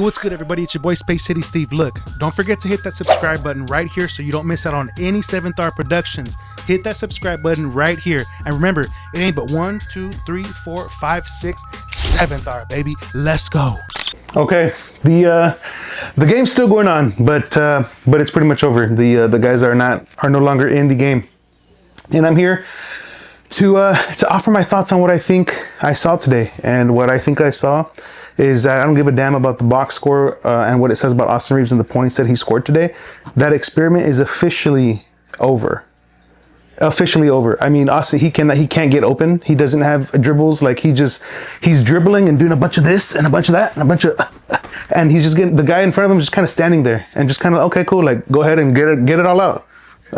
What's good, everybody? It's your boy spacecitysteve. Look, don't forget to hit that subscribe button right here so you don't miss out on any 7th Hour productions. Hit that subscribe button right here. And remember, it ain't but 1, 2, 3, 4, 5, 6, 7th Hour, baby. Let's go. Okay, the game's still going on, but it's pretty much over. The guys are no longer in the game, and I'm here to offer my thoughts on what I think I saw today. And what I think I saw is I don't give a damn about the box score and what it says about Austin Reaves and the points that he scored today. That experiment is officially over. Officially over. I mean, Austin, he can't get open. He doesn't have dribbles. Like he's dribbling and doing a bunch of this and a bunch of that and a bunch of, and he's just getting, the guy in front of him just kind of standing there and just kind of, okay, cool. Like, go ahead and get it all out.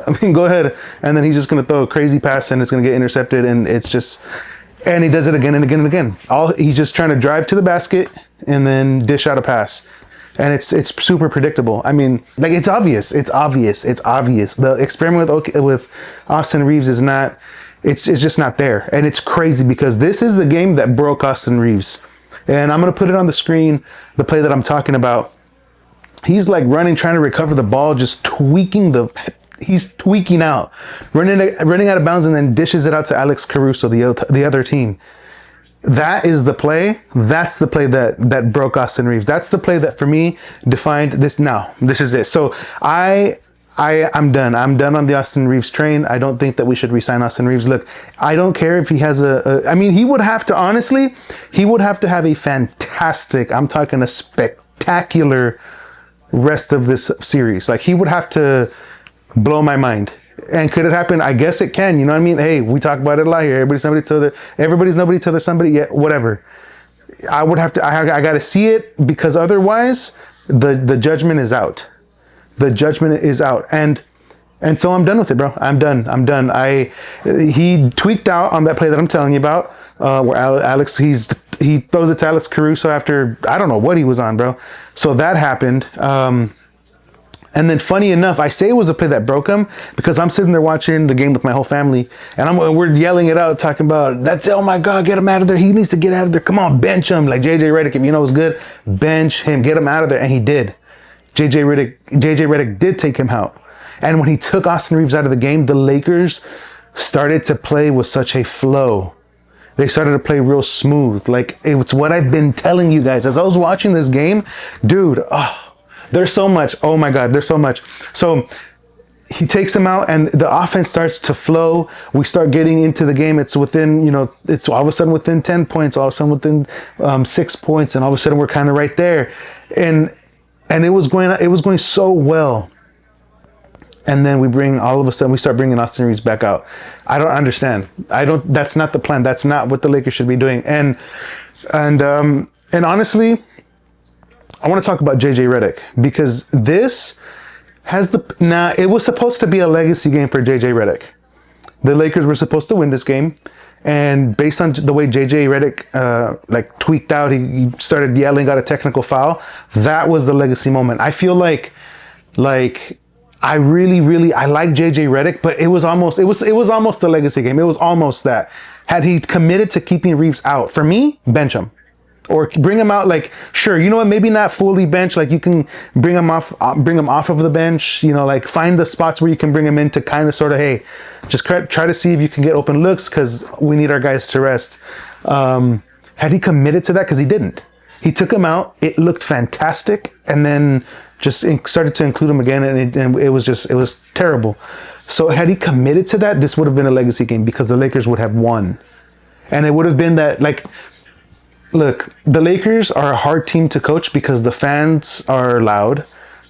I mean, go ahead. And then he's just going to throw a crazy pass and it's going to get intercepted. And it's just, and he does it again and again and again. He's just trying to drive to the basket and then dish out a pass. And it's super predictable. I mean, like, it's obvious. It's obvious. The experiment with Austin Reaves is not, it's just not there. And it's crazy because this is the game that broke Austin Reaves. And I'm going to put it on the screen, the play that I'm talking about. He's like running, trying to recover the ball, just he's tweaking out, running out of bounds, and then dishes it out to Alex Caruso, the other team. That is the play. That's the play that broke Austin Reaves. That's the play that for me defined this. Now this is it. So I'm done. I'm done on the Austin Reaves train. I don't think that we should re-sign Austin Reaves. Look, I don't care if he has I mean, he would have to, honestly, he would have to have a fantastic, I'm talking a spectacular rest of this series. Like, he would have to blow my mind. And could it happen? I guess it can. You know what I mean? Hey, we talk about it a lot here. Everybody's nobody till there's somebody. Yeah, whatever. I would have to. I got to see it, because otherwise, the judgment is out. The judgment is out, and so I'm done with it, bro. I'm done. He tweaked out on that play that I'm telling you about, where Alex he throws it to Alex Caruso after I don't know what he was on, bro. So that happened. And then, funny enough, I say it was a play that broke him because I'm sitting there watching the game with my whole family, and we're yelling it out, talking about, that's it, oh my God, get him out of there. He needs to get out of there. Come on, bench him. Like JJ Redick, if you know is good, bench him, get him out of there. And he did. JJ Redick did take him out. And when he took Austin Reaves out of the game, the Lakers started to play with such a flow. They started to play real smooth. Like, it's what I've been telling you guys as I was watching this game, dude. There's so much. Oh my God, there's so much. So he takes him out and the offense starts to flow. We start getting into the game. It's within, it's all of a sudden within 10 points, all of a sudden within 6 points. And all of a sudden we're kind of right there. And it was going so well. And then all of a sudden we start bringing Austin Reaves back out. I don't understand. That's not the plan. That's not what the Lakers should be doing. And honestly, I want to talk about JJ Redick, because this has it was supposed to be a legacy game for JJ Redick. The Lakers were supposed to win this game, and based on the way JJ Redick tweaked out, he started yelling, got a technical foul. That was the legacy moment. I feel like I really like JJ Redick, but it was almost the legacy game. It was almost that. Had he committed to keeping Reaves out, for me, bench him. Or bring him out, like, sure, you know what, maybe not fully bench, like you can bring him off of the bench, like find the spots where you can bring him in to kind of sort of, hey, just try to see if you can get open looks, because we need our guys to rest. Had he committed to that? Because he didn't. He took him out, it looked fantastic, and then just started to include him again, and it was terrible. So had he committed to that, this would have been a legacy game, because the Lakers would have won. And it would have been that, like, look, the Lakers are a hard team to coach because the fans are loud.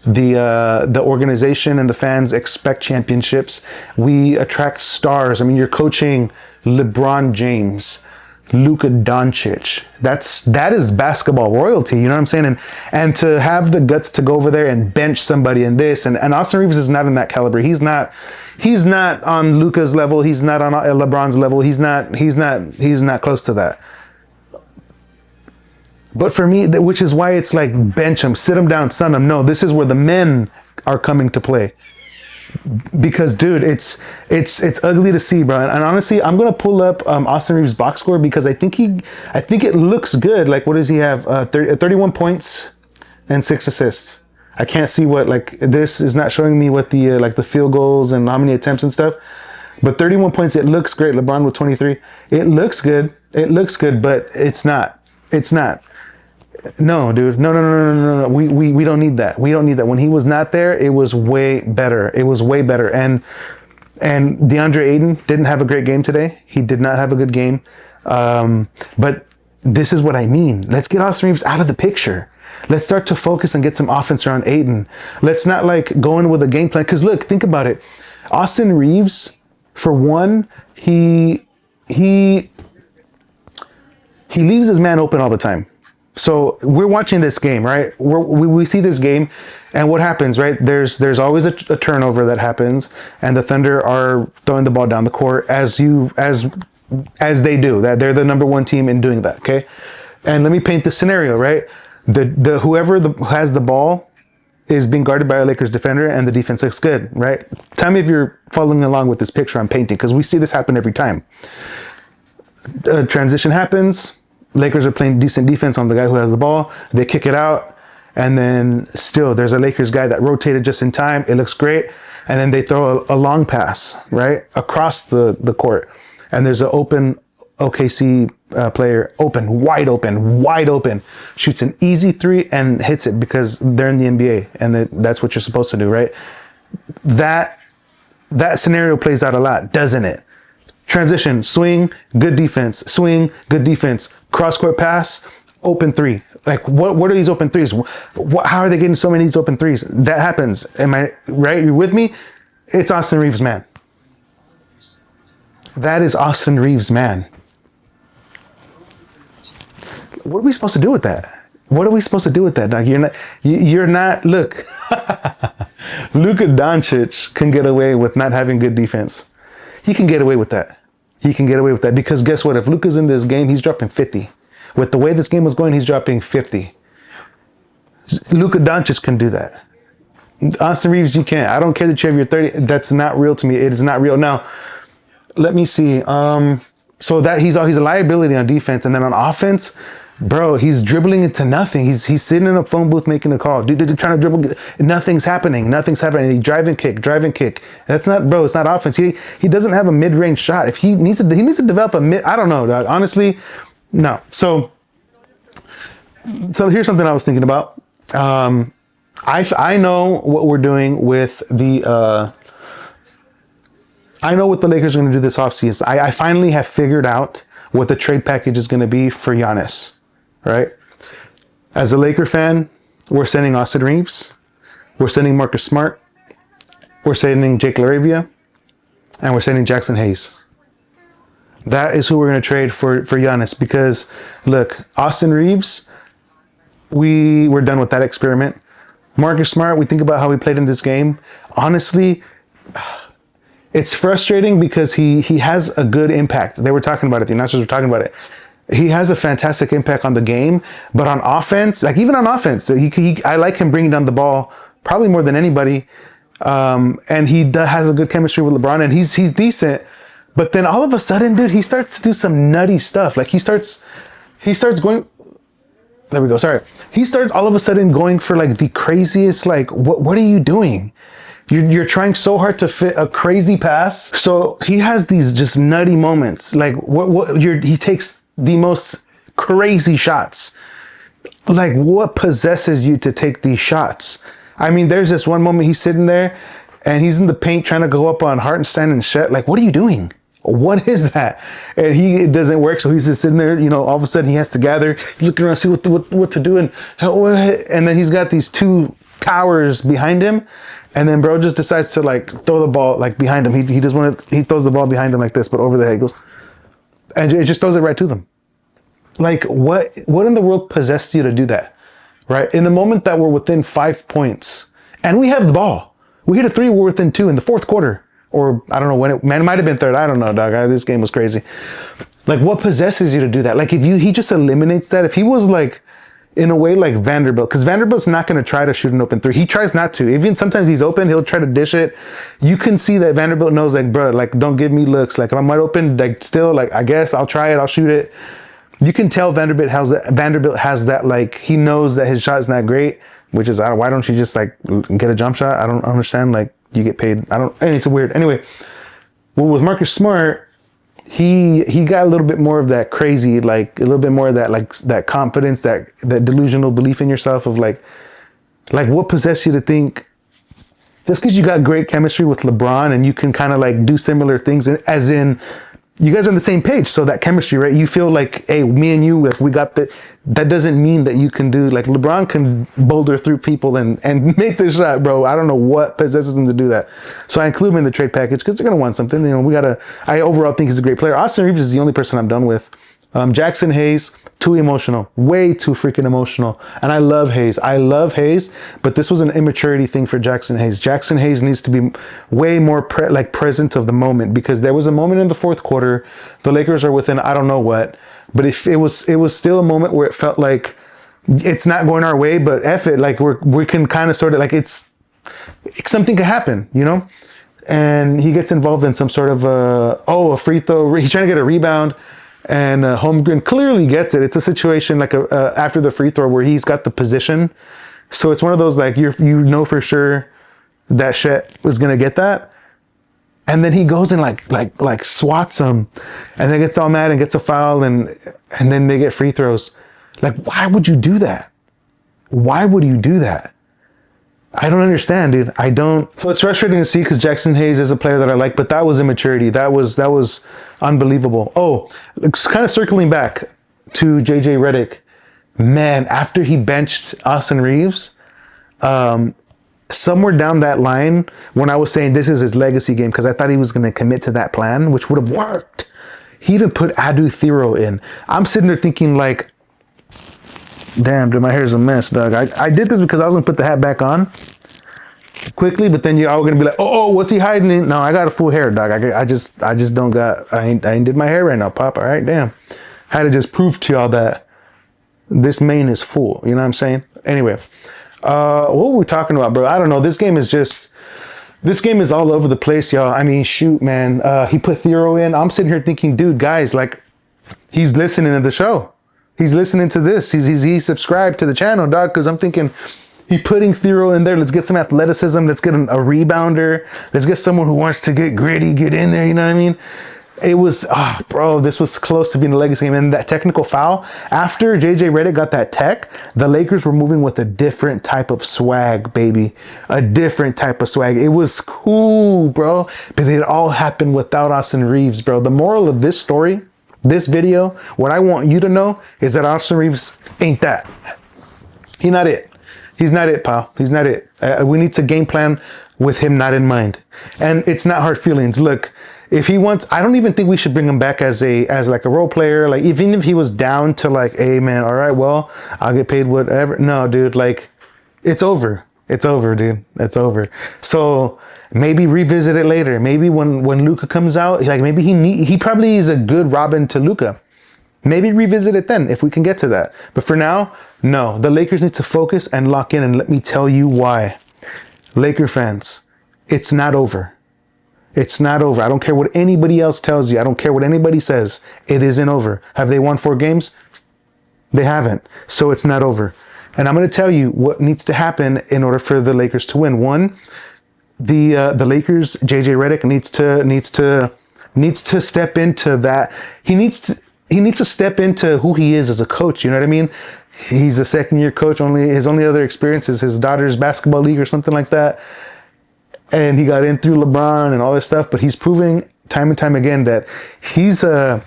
The organization and the fans expect championships. We attract stars. I mean, you're coaching LeBron James, Luka Doncic. That is basketball royalty. You know what I'm saying? And to have the guts to go over there and bench somebody in this, and Austin Reaves is not in that caliber. He's not on Luka's level. He's not on LeBron's level. He's not close to that. But for me, which is why it's like, bench him, sit him down, sun him. No, this is where the men are coming to play. Because, dude, it's ugly to see, bro. And honestly, I'm gonna pull up Austin Reaves' box score, because I think it looks good. Like, what does he have? 31 points, and 6 assists. I can't see what, like, this is not showing me what the like the field goals and how many attempts and stuff. But 31 points, it looks great. LeBron with 23. It looks good. It looks good, but it's not. It's not. No, dude. No. We don't need that. We don't need that. When he was not there, it was way better. It was way better. And DeAndre Ayton didn't have a great game today. He did not have a good game. But this is what I mean. Let's get Austin Reaves out of the picture. Let's start to focus and get some offense around Ayton. Let's not like go in with a game plan. Because look, think about it. Austin Reaves, for one, he leaves his man open all the time. So we're watching this game, right? We see this game, and what happens, right? There's always a turnover that happens, and the Thunder are throwing the ball down the court as they do. That they're the number one team in doing that. Okay, and let me paint the scenario, right? Whoever has the ball is being guarded by a Lakers defender, and the defense looks good, right? Tell me if you're following along with this picture I'm painting, because we see this happen every time. Transition happens. Lakers are playing decent defense on the guy who has the ball. They kick it out, and then still there's a Lakers guy that rotated just in time. It looks great, and then they throw a long pass right across the court, and there's an open OKC player, wide open, shoots an easy 3 and hits it because they're in the NBA, and that's what you're supposed to do, right? That scenario plays out a lot, doesn't it? Transition, swing, good defense, swing, good defense, cross-court pass, open 3. Like, what are these open 3s? How are they getting so many of these open 3s? That happens. Am I right? You're with me? It's Austin Reaves, man. That is Austin Reaves, man. What are we supposed to do with that? What are we supposed to do with that, Doc? You're not, look. Luka Doncic can get away with not having good defense. He can get away with that. He can get away with that because guess what? If Luka's in this game, he's dropping 50. With the way this game was going, he's dropping 50. Luka Doncic can do that. Austin Reaves, you can't. I don't care that you have your 30. That's not real to me. It is not real. Now, let me see. So that he's a liability on defense, and then on offense, bro, he's dribbling into nothing. He's sitting in a phone booth making a call. Dude, trying to dribble. Nothing's happening. He drive and kick. That's not, bro. It's not offense. He doesn't have a mid-range shot. If he needs to develop a mid. I don't know, dog. Honestly, no. So here's something I was thinking about. I know what we're doing with the. I know what the Lakers are going to do this offseason. I finally have figured out what the trade package is going to be for Giannis, right? As a Laker fan, we're sending Austin Reaves, we're sending Marcus Smart, we're sending Jake LaRavia, and we're sending Jackson Hayes. That is who we're going to trade for Giannis because, look, Austin Reaves, we're done with that experiment. Marcus Smart, we think about how he played in this game. Honestly, it's frustrating because he has a good impact. They were talking about it. The announcers were talking about it. He has a fantastic impact on the game, but on offense, like even on offense, I like him bringing down the ball probably more than anybody. And he has a good chemistry with LeBron, and he's decent. But then all of a sudden, dude, he starts to do some nutty stuff. Like he starts going. There we go. Sorry. He starts all of a sudden going for like the craziest. Like what are you doing? You're trying so hard to fit a crazy pass. So he has these just nutty moments. Like he takes the most crazy shots. Like what possesses you to take these shots? I mean, there's this one moment he's sitting there and he's in the paint trying to go up on Hartenstein and Shet. Like, what are you doing? What is that? And it doesn't work. So he's just sitting there, all of a sudden he has to gather. He's looking around, see what to do. And then he's got these two towers behind him. And then bro just decides to like throw the ball like behind him. He throws the ball behind him like this, but over the head goes, and it just throws it right to them. Like what in the world possessed you to do that? Right? In the moment that we're within 5 points and we have the ball, we hit a 3, we're within 2 in the fourth quarter. Or I don't know when it might have been third. I don't know, dog. This game was crazy. Like what possesses you to do that? Like he just eliminates that. If he was like, in a way like Vanderbilt, because Vanderbilt's not going to try to shoot an open 3. He tries not to. Even sometimes he's open, he'll try to dish it. You can see that Vanderbilt knows like, bro, like don't give me looks. Like if I'm wide open, like still, like I guess I'll try it, I'll shoot it. You can tell Vanderbilt has that, like, he knows that his shot is not great, which is, why don't you just like get a jump shot? I don't understand. Like, you get paid. It's weird. Anyway, well, with Marcus Smart, he got a little bit more of that crazy, like a little bit more of that, like that confidence, that delusional belief in yourself of like what possessed you to think just because you got great chemistry with LeBron and you can kind of like do similar things, as in you guys are on the same page. So that chemistry, right? You feel like, hey, me and you, like, we got that doesn't mean that you can do, like, LeBron can boulder through people and make the shot, bro. I don't know what possesses him to do that. So I include him in the trade package because they're going to want something. You know, I overall think he's a great player. Austin Reaves is the only person I'm done with. Jackson Hayes, too emotional, way too freaking emotional. And I love Hayes. But this was an immaturity thing for Jackson Hayes. Jackson Hayes needs to be way more present of the moment, because there was a moment in the fourth quarter, the Lakers are within, I don't know what, but if it was still a moment where it felt like it's not going our way, but F it, like we can kind of sort of like something could happen, you know? And he gets involved in some sort of a free throw. He's trying to get a rebound. And Holmgren clearly gets it. It's a situation like after the free throw where he's got the position. So it's one of those, like, you know for sure that Shet was going to get that. And then he goes and like swats him and then gets all mad and gets a foul and then they get free throws. Like, why would you do that? Why would you do that? I don't understand, dude. I don't. So it's frustrating to see because Jackson Hayes is a player that I like, but that was immaturity. That was unbelievable. Oh, kind of circling back to JJ Redick. Man, after he benched Austin Reaves, somewhere down that line, when I was saying this is his legacy game, because I thought he was going to commit to that plan, which would have worked. He even put Adu Thero in. I'm sitting there thinking, like, damn, dude, my hair's a mess, dog. I did this because I was going to put the hat back on quickly, but then you're all going to be like, oh, what's he hiding in? No, I got a full hair, dog. I just don't got, I ain't did my hair right now, Pop. All right, damn. Had to just prove to y'all that this mane is full. You know what I'm saying? Anyway, what were we talking about, bro? I don't know. This game is all over the place, y'all. I mean, shoot, man. He put Thero in. I'm sitting here thinking, dude, guys, like, he's listening to the show. He's listening to this. He's subscribed to the channel, dog, because I'm thinking he putting Thero in there. Let's get some athleticism. Let's get a rebounder. Let's get someone who wants to get gritty, get in there. You know what I mean? It was, bro, this was close to being a legacy game. And that technical foul, after JJ Redick got that tech, the Lakers were moving with a different type of swag, baby. A different type of swag. It was cool, bro. But it all happened without Austin Reaves, bro. The moral of this story, this video, what I want you to know is that Austin Reaves ain't that. He's not it. He's not it, pal. He's not it. We need to game plan with him not in mind. And it's not hard feelings. Look, if he wants, I don't even think we should bring him back as like a role player. Like, even if he was down to like, hey man, all right, well, I'll get paid whatever. No, dude, like, it's over. It's over, dude. It's over. So maybe revisit it later. Maybe when Luka comes out, like, maybe he probably is a good Robin to Luka. Maybe revisit it then if we can get to that. But for now, no. The Lakers need to focus and lock in, and let me tell you why. Laker fans, it's not over. It's not over. I don't care what anybody else tells you. I don't care what anybody says. It isn't over. Have they won 4 games? They haven't. So it's not over. And I'm going to tell you what needs to happen in order for the Lakers to win. One, the Lakers, JJ Redick needs to step into that. He needs to step into who he is as a coach. You know what I mean? He's a second-year coach. His only other experience is his daughter's basketball league or something like that. And he got in through LeBron and all this stuff. But he's proving time and time again that he's a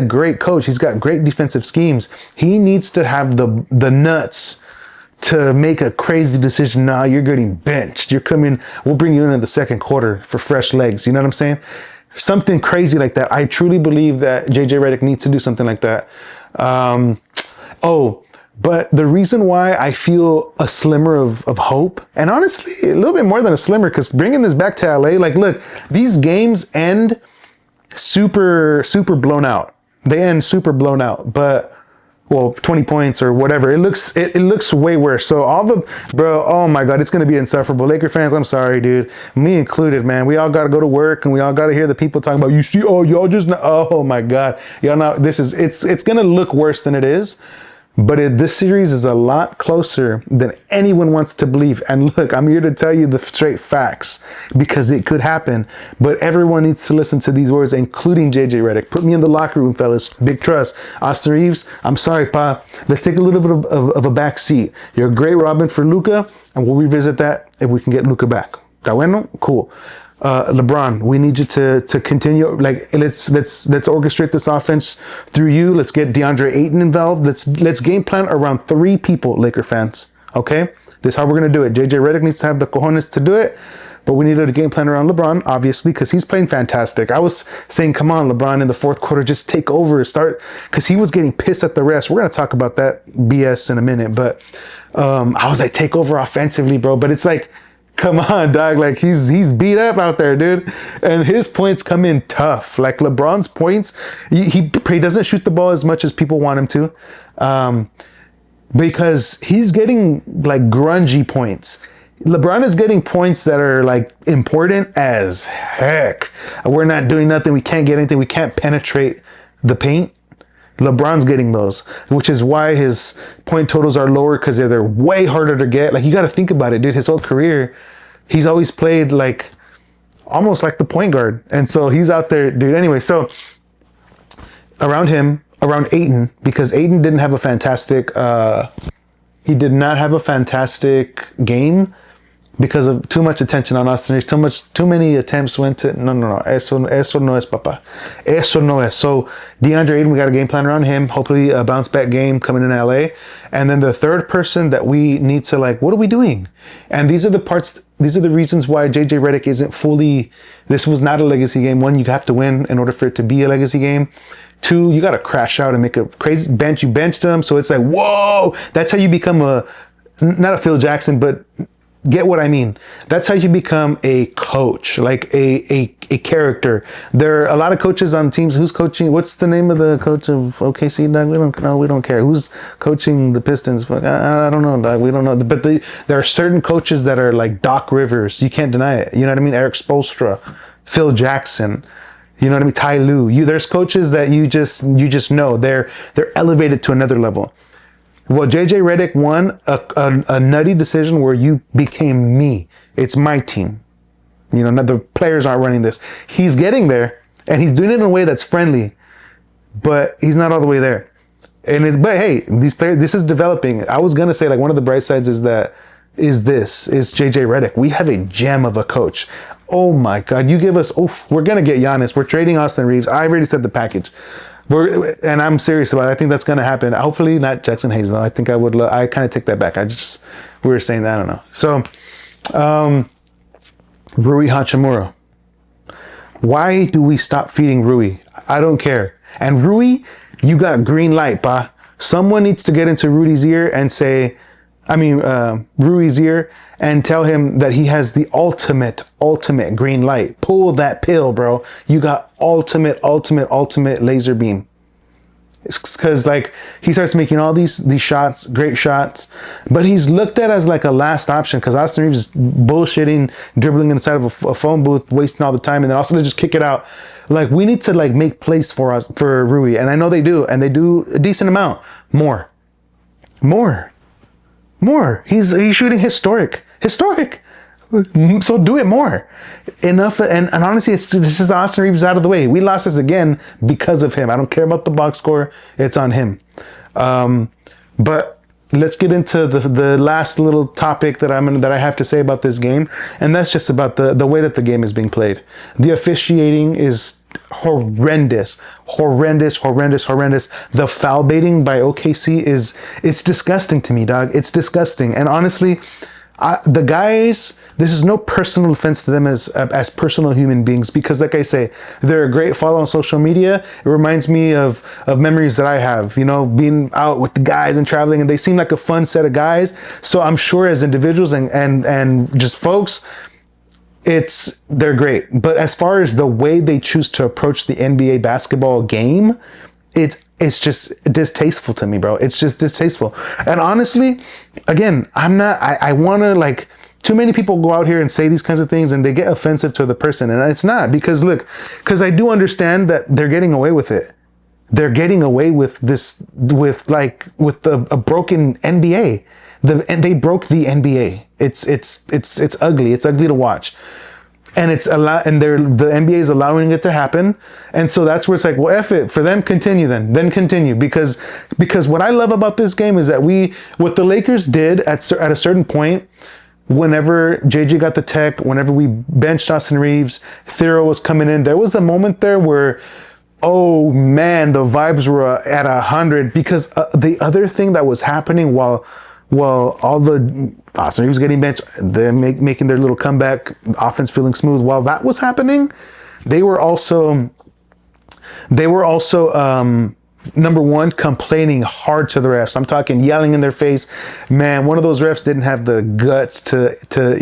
great coach. He's got great defensive schemes. He needs to have the nuts to make a crazy decision. Nah, you're getting benched. You're coming. We'll bring you in the second quarter for fresh legs. You know what I'm saying? Something crazy like that. I truly believe that JJ Redick needs to do something like that. But the reason why I feel a slimmer of hope, and honestly, a little bit more than a slimmer, because bringing this back to LA, like, look, these games end super blown out. They end super blown out. But well, 20 points or whatever. It looks way worse. So bro, oh my God, it's going to be insufferable. Laker fans, I'm sorry, dude. Me included, man. We all got to go to work and we all got to hear the people talking about, you see, oh, y'all just, oh my God. Y'all know, it's going to look worse than it is. But this series is a lot closer than anyone wants to believe. And look, I'm here to tell you the straight facts because it could happen. But everyone needs to listen to these words, including JJ Redick. Put me in the locker room, fellas. Big trust. Austin Reaves, I'm sorry, pa. Let's take a little bit of a back seat. You're a great Robin for Luka, and we'll revisit that if we can get Luka back. Está bueno? Cool. LeBron, we need you to continue. Like, let's orchestrate this offense through you. Let's get DeAndre Ayton involved. Let's game plan around 3 people, Laker fans. Okay, this is how we're gonna do it. JJ Redick needs to have the cojones to do it, but we needed a game plan around LeBron, obviously, because he's playing fantastic. I was saying, come on, LeBron, in the fourth quarter, just take over, start, because he was getting pissed at the refs. We're gonna talk about that BS in a minute, but I was like, take over offensively, bro. But it's like, come on, dog. Like, he's beat up out there, dude. And his points come in tough. Like, LeBron's points, he doesn't shoot the ball as much as people want him to, because he's getting, like, grungy points. LeBron is getting points that are, like, important as heck. We're not doing nothing. We can't get anything. We can't penetrate the paint. LeBron's getting those, which is why his point totals are lower, because they're way harder to get. Like, you got to think about it, dude. His whole career, he's always played like almost like the point guard. And so he's out there, dude. Anyway, so around Ayton, because Ayton didn't have a fantastic, he did not have a fantastic game because of too much attention on Austin Reaves. Too many attempts went to, no. Eso no es, papa. Eso no es. So DeAndre Ayton, we got a game plan around him. Hopefully a bounce back game coming in LA. And then the third person that we need to, like, what are we doing? And these are the reasons why JJ Redick isn't fully, this was not a legacy game. 1, you have to win in order for it to be a legacy game. 2, you got to crash out and make a crazy bench. You benched him. So it's like, whoa, that's how you become not a Phil Jackson, but get what I mean? That's how you become a coach, like a character. There are a lot of coaches on teams. Who's coaching? What's the name of the coach of OKC, dog? We don't care. Who's coaching the Pistons? I don't know, dog. We don't know. But there are certain coaches that are like Doc Rivers. You can't deny it. You know what I mean? Eric Spoelstra, Phil Jackson. You know what I mean? Ty Lue. There's coaches that you just know they're elevated to another level. Well, JJ Redick won a nutty decision where you became me. It's my team. You know, the players aren't running this. He's getting there, and he's doing it in a way that's friendly, but he's not all the way there. But hey, these players, this is developing. I was gonna say, like, one of the bright sides is JJ Redick. We have a gem of a coach. Oh my God, you give us. We're gonna get Giannis. We're trading Austin Reaves. I already said the package. And I'm serious about it. I think that's going to happen. Hopefully not Jackson Hayes, though. I think I kind of take that back. We were saying that, I don't know. So, Rui Hachimura. Why do we stop feeding Rui? I don't care. And Rui, you got green light, pa. Someone needs to get into Rui's ear and tell him that he has the ultimate green light. Pull that pill, bro. You got ultimate laser beam. It's because, like, he starts making all these shots, great shots, but he's looked at as like a last option because Austin Reaves is bullshitting, dribbling inside of a phone booth, wasting all the time, and then also to just kick it out. Like, we need to, like, make plays for Rui, and I know they do, and they do a decent amount. More. He's shooting historic. So do it more. Enough. And honestly, this is Austin Reaves out of the way. We lost this again because of him. I don't care about the box score. It's on him. But let's get into the last little topic that I have to say about this game. And that's just about the way that the game is being played. The officiating is horrendous. The foul baiting by OKC it's disgusting to me, dog. It's disgusting. And honestly, the guys, this is no personal offense to them as personal human beings, because like I say, they're a great follow on social media. It reminds me of memories that I have, you know, being out with the guys and traveling, and they seem like a fun set of guys. So I'm sure as individuals and just folks, they're great. But as far as the way they choose to approach the NBA basketball game, it's it's just distasteful to me, bro. It's just distasteful. And honestly, again, I want to, like, too many people go out here and say these kinds of things and they get offensive to the person. And it's not, because look, because I do understand that they're getting away with it. They're getting away with this, with a broken NBA. And they broke the NBA. It's ugly. It's ugly to watch. And the NBA is allowing it to happen. And so that's where it's like, well, F it. For them, continue then continue. Because what I love about this game is that what the Lakers did at a certain point, whenever JJ got the tech, whenever we benched Austin Reaves, Thero was coming in, there was a moment there where, oh man, the vibes were at 100, because the other thing that was happening while all the Austin Reaves getting benched, they're making their little comeback, offense feeling smooth. While that was happening, they were also number one, complaining hard to the refs. I'm talking yelling in their face. Man, one of those refs didn't have the guts to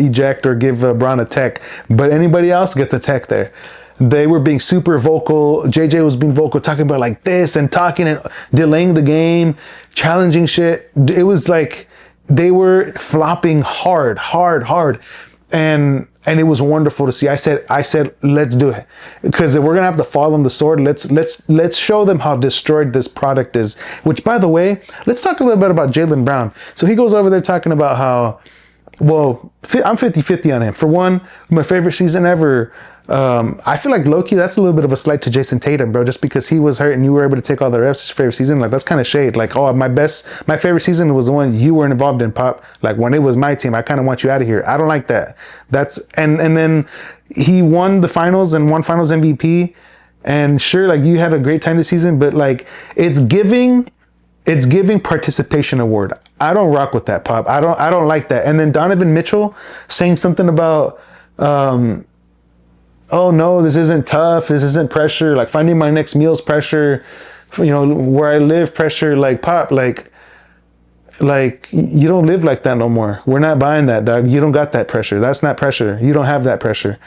eject or give Brown a tech, but anybody else gets a tech there. They were being super vocal. JJ was being vocal, talking about like this and talking and delaying the game, challenging shit. It was like they were flopping hard. And it was wonderful to see. I said, let's do it. Because if we're gonna have to fall on the sword, let's show them how destroyed this product is. Which, by the way, let's talk a little bit about Jaylen Brown. So he goes over there talking about how, well, I'm 50-50 on him. For one, my favorite season ever. I feel like low-key, that's a little bit of a slight to Jason Tatum, bro, just because he was hurt and you were able to take all the reps his favorite season. Like, that's kind of shade. Like, oh, my favorite season was the one you weren't involved in, Pop. Like, when it was my team, I kind of want you out of here. I don't like that. And then he won the finals and won finals MVP. And sure, like, you had a great time this season, but like, it's giving participation award. I don't rock with that, Pop. I don't like that. And then Donovan Mitchell saying something about, oh no, this isn't tough. This isn't pressure. Like, finding my next meal's pressure. You know, where I live, pressure. Like, Pop, like you don't live like that no more. We're not buying that, dog. You don't got that pressure. That's not pressure. You don't have that pressure.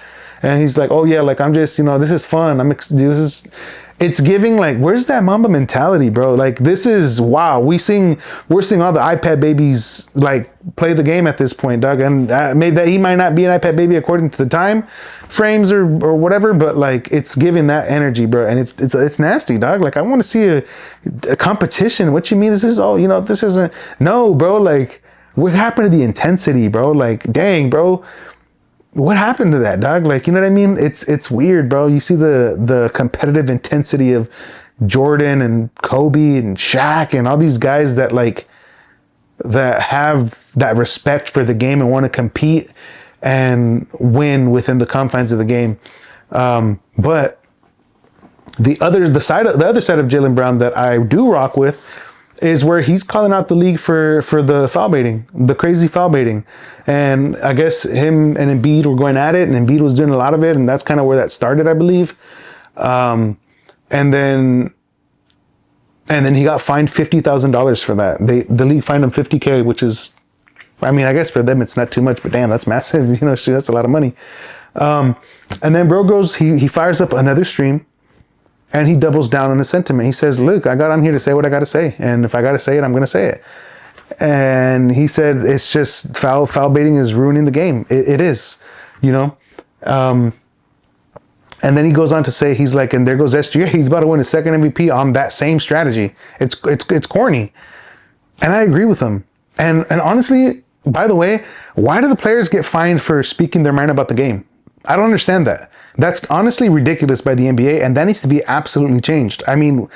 And he's like, oh yeah, like, I'm just, you know, this is fun. It's giving, like, where's that Mamba mentality, bro? Like, this is, wow. We're seeing all the iPad babies, like, play the game at this point, Doug. And maybe that he might not be an iPad baby according to the time frames or whatever, but like, it's giving that energy, bro. And it's nasty, dog. Like, I want to see a competition. What you mean? This is all, you know, this isn't, no, bro. Like, what happened to the intensity, bro? Like, dang, bro. What happened to that, dog? Like, you know what I mean? It's weird, bro. You see the competitive intensity of Jordan and Kobe and Shaq and all these guys that have that respect for the game and want to compete and win within the confines of the game. But the other side of Jaylen Brown that I do rock with is where he's calling out the league for the foul baiting, the crazy foul baiting. And I guess him and Embiid were going at it, and Embiid was doing a lot of it, and that's kind of where that started, I believe. And then he got fined $50,000 for that. The league fined him $50K, which is, I mean, I guess for them it's not too much, but damn, that's massive. You know, that's a lot of money. And then bro goes, he fires up another stream, and he doubles down on his sentiment. He says, look, I got on here to say what I got to say. And if I got to say it, I'm going to say it. And he said, it's just foul baiting is ruining the game. It is, you know? And then he goes on to say, he's like, and there goes SGA. He's about to win his second MVP on that same strategy. It's corny. And I agree with him. And honestly, by the way, why do the players get fined for speaking their mind about the game? I don't understand that. That's honestly ridiculous by the NBA, and that needs to be absolutely changed. I mean,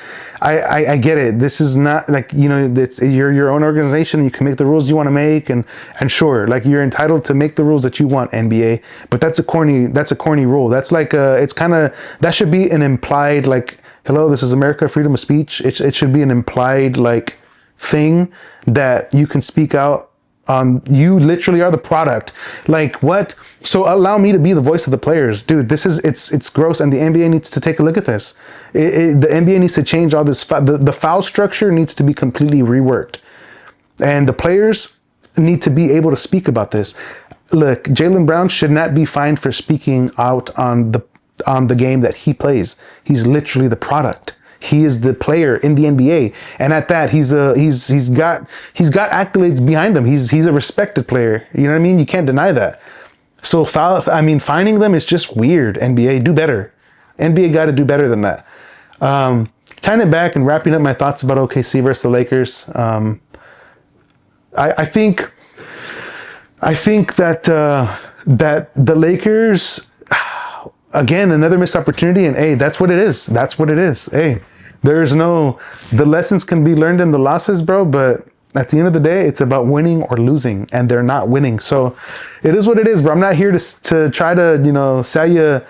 I get it. This is not like, you know, you're your own organization. You can make the rules you want to make, and sure, like, you're entitled to make the rules that you want, NBA. But that's a corny rule. That's like it's kind of, that should be an implied, like, hello, this is America, freedom of speech. It should be an implied, like, thing that you can speak out. You literally are the product. Like, what? So allow me to be the voice of the players, dude. It's gross, and the NBA needs to take a look at this. The NBA needs to change all this. The foul structure needs to be completely reworked, and the players need to be able to speak about this. Look, Jaylen Brown should not be fined for speaking out on the game that he plays. He's literally the product. he is the player in the NBA, and at that, he's got accolades behind him. He's a respected player. You know what I mean? You can't deny that. So finding them is just weird. NBA, do better. NBA got to do better than that. Tying it back and wrapping up my thoughts about OKC versus the Lakers. I think that the Lakers, again, another missed opportunity, and hey, that's what it is. That's what it is. Hey, the lessons can be learned in the losses, bro, but at the end of the day, it's about winning or losing, and they're not winning. So it is what it is, bro. I'm not here to try to, sell you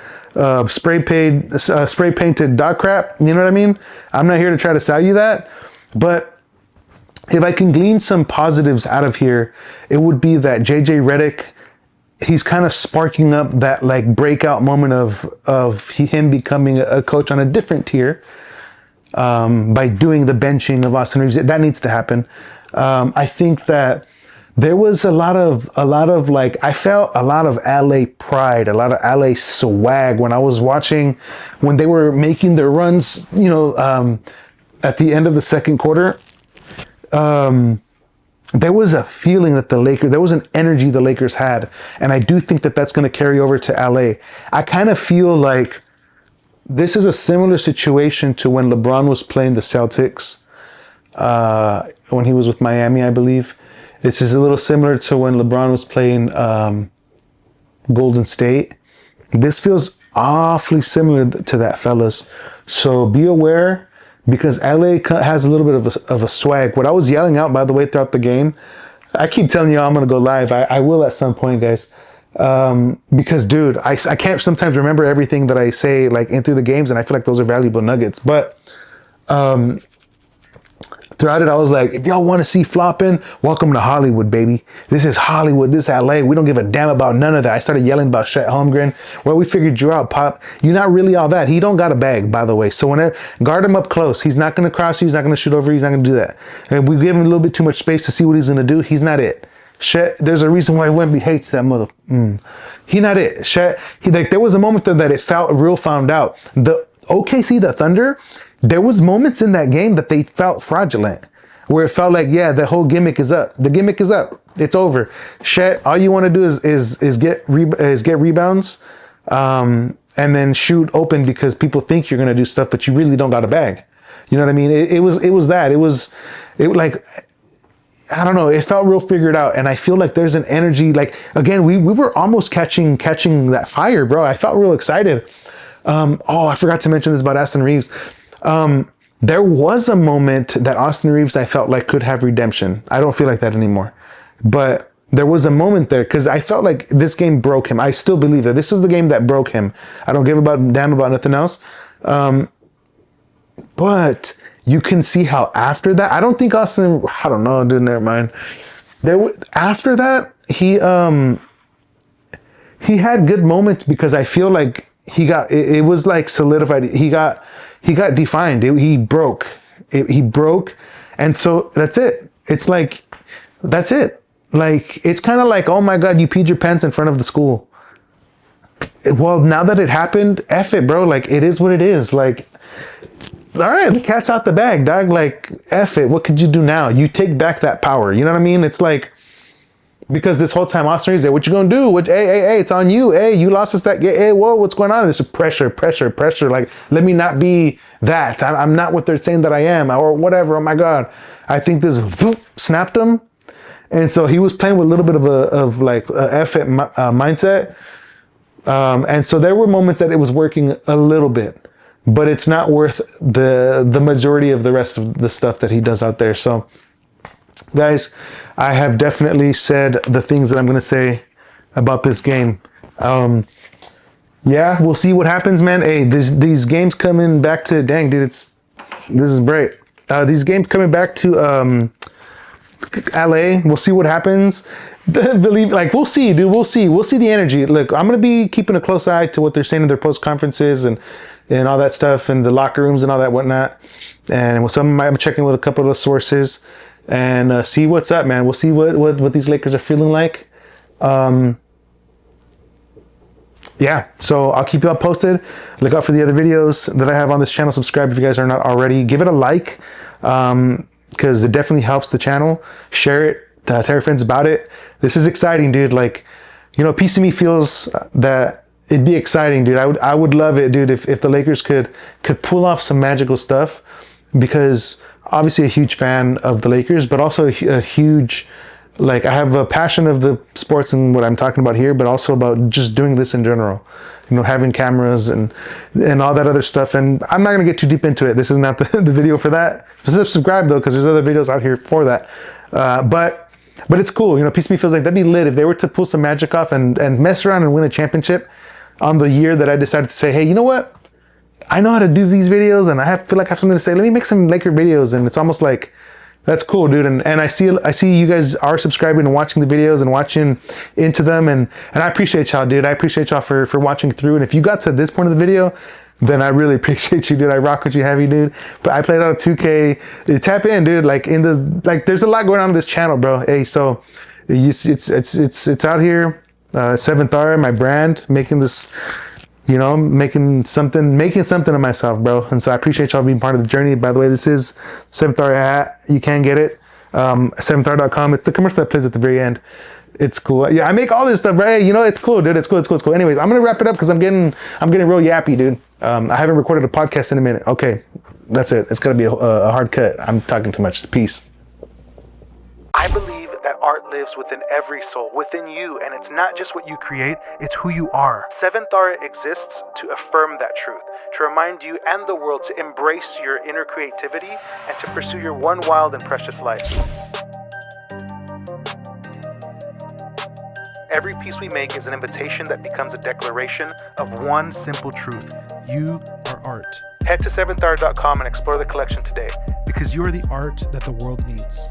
spray painted dog crap. You know what I mean? I'm not here to try to sell you that, but if I can glean some positives out of here, it would be that JJ Redick, he's kind of sparking up that like breakout moment of him becoming a coach on a different tier by doing the benching of Austin Reaves. That needs to happen. I think that there was a lot of like, I felt a lot of LA pride, a lot of LA swag when I was watching, when they were making their runs, at the end of the second quarter. There was a feeling that there was an energy the Lakers had. And I do think that that's going to carry over to LA. I kind of feel like this is a similar situation to when LeBron was playing the Celtics, when he was with Miami, I believe. This is a little similar to when LeBron was playing Golden State. This feels awfully similar to that, fellas. So be aware, because LA has a little bit of a swag. What I was yelling out, by the way, throughout the game, I keep telling you I'm going to go live. I will at some point, guys. Because, dude, I can't sometimes remember everything that I say like in through the games, and I feel like those are valuable nuggets. But throughout it, I was like, if y'all want to see flopping, welcome to Hollywood, baby. This is Hollywood. This is LA. We don't give a damn about none of that. I started yelling about Chet Holmgren. Well, we figured you out, Pop. You're not really all that. He don't got a bag, by the way. So whenever, guard him up close. He's not going to cross you. He's not going to shoot over you. He's not going to do that. And we give him a little bit too much space to see what he's going to do. He's not it. Chet, there's a reason why Wemby hates that mother. He not it. Chet, there was a moment there that it felt real found out. The OKC, the Thunder, there was moments in that game that they felt fraudulent, where it felt like, yeah, the whole gimmick is up. The gimmick is up. It's over. Chet, all you want to do is get rebounds, and then shoot open because people think you're gonna do stuff, but you really don't got a bag. You know what I mean? It was like, I don't know. It felt real figured out, and I feel like there's an energy. Like, again, we were almost catching that fire, bro. I felt real excited. I forgot to mention this about Austin Reaves. There was a moment that Austin Reaves, I felt like, could have redemption. I don't feel like that anymore. But there was a moment there, because I felt like this game broke him. I still believe that this is the game that broke him. I don't give a damn about nothing else. But you can see how after that, I don't think Austin, I don't know, dude, never mind. After that, he had good moments, because I feel like it was like solidified. He got defined. He broke. He broke. And so that's it. It's like, that's it. Like, it's kind of like, oh my God, you peed your pants in front of the school. Well, now that it happened, F it, bro. Like, it is what it is. Like, all right, the cat's out the bag, dog. Like, F it. What could you do now? You take back that power. You know what I mean? It's like, because this whole time Austin Reaves said, what you gonna do? Hey, it's on you. Hey, you lost us that. Hey, whoa, what's going on? This is pressure. Like, let me not be that. I'm not what they're saying that I am, or whatever. Oh my God. I think this snapped him. And so he was playing with a little bit of a F it mindset. And so there were moments that it was working a little bit, but it's not worth the majority of the rest of the stuff that he does out there. So, guys, I have definitely said the things that I'm going to say about this game. Yeah, we'll see what happens, man. Hey, these games coming back to, dang, dude, this is great. These games coming back to LA, we'll see what happens. We'll see, dude. We'll see the energy. Look, I'm going to be keeping a close eye to what they're saying in their post conferences and all that stuff, and the locker rooms and all that whatnot. And with I'm checking with a couple of the sources and see what's up, man. We'll see what these Lakers are feeling like. yeah, so I'll keep you all posted. Look out for the other videos that I have on this channel. Subscribe if you guys are not already. Give it a like, because it definitely helps the channel. Share it, tell your friends about it. This is exciting, dude. Like, you know, a piece of me feels that it'd be exciting, dude. I would love it, dude, if the Lakers could pull off some magical stuff, because obviously a huge fan of the Lakers, but also a huge, like, I have a passion of the sports and what I'm talking about here, but also about just doing this in general, you know, having cameras and all that other stuff. And I'm not going to get too deep into it. This is not the video for that. Subscribe though, because there's other videos out here for that. But it's cool. You know, piece of me feels like that'd be lit if they were to pull some magic off and mess around and win a championship on the year that I decided to say, hey, you know what? I know how to do these videos, and feel like I have something to say. Let me make some Laker videos. And it's almost like, that's cool, dude. And I see you guys are subscribing and watching the videos and watching into them. And I appreciate y'all, dude. I appreciate y'all for watching through. And if you got to this point of the video, then I really appreciate you, dude. I rock with you heavy, dude. But I played out of 2K. Tap in, dude. Like, there's a lot going on this channel, bro. Hey, so it's out here. SEVENTHAURA, my brand, making this, you know, making something of myself, bro. And so I appreciate y'all being part of the journey. By the way, this is SEVENTHAURA hat. You can get it. 7thara.com. It's the commercial that plays at the very end. It's cool. Yeah, I make all this stuff, right? You know, it's cool, dude. It's cool. Anyways, I'm gonna wrap it up because I'm getting real yappy, dude. I haven't recorded a podcast in a minute. Okay, that's it. It's gonna be a hard cut. I'm talking too much. Peace. I believe that art lives within every soul, within you, and it's not just what you create, it's who you are. 7thARA exists to affirm that truth, to remind you and the world to embrace your inner creativity and to pursue your one wild and precious life. Every piece we make is an invitation that becomes a declaration of one simple truth. You are art. Head to 7thara.com and explore the collection today, because you are the art that the world needs.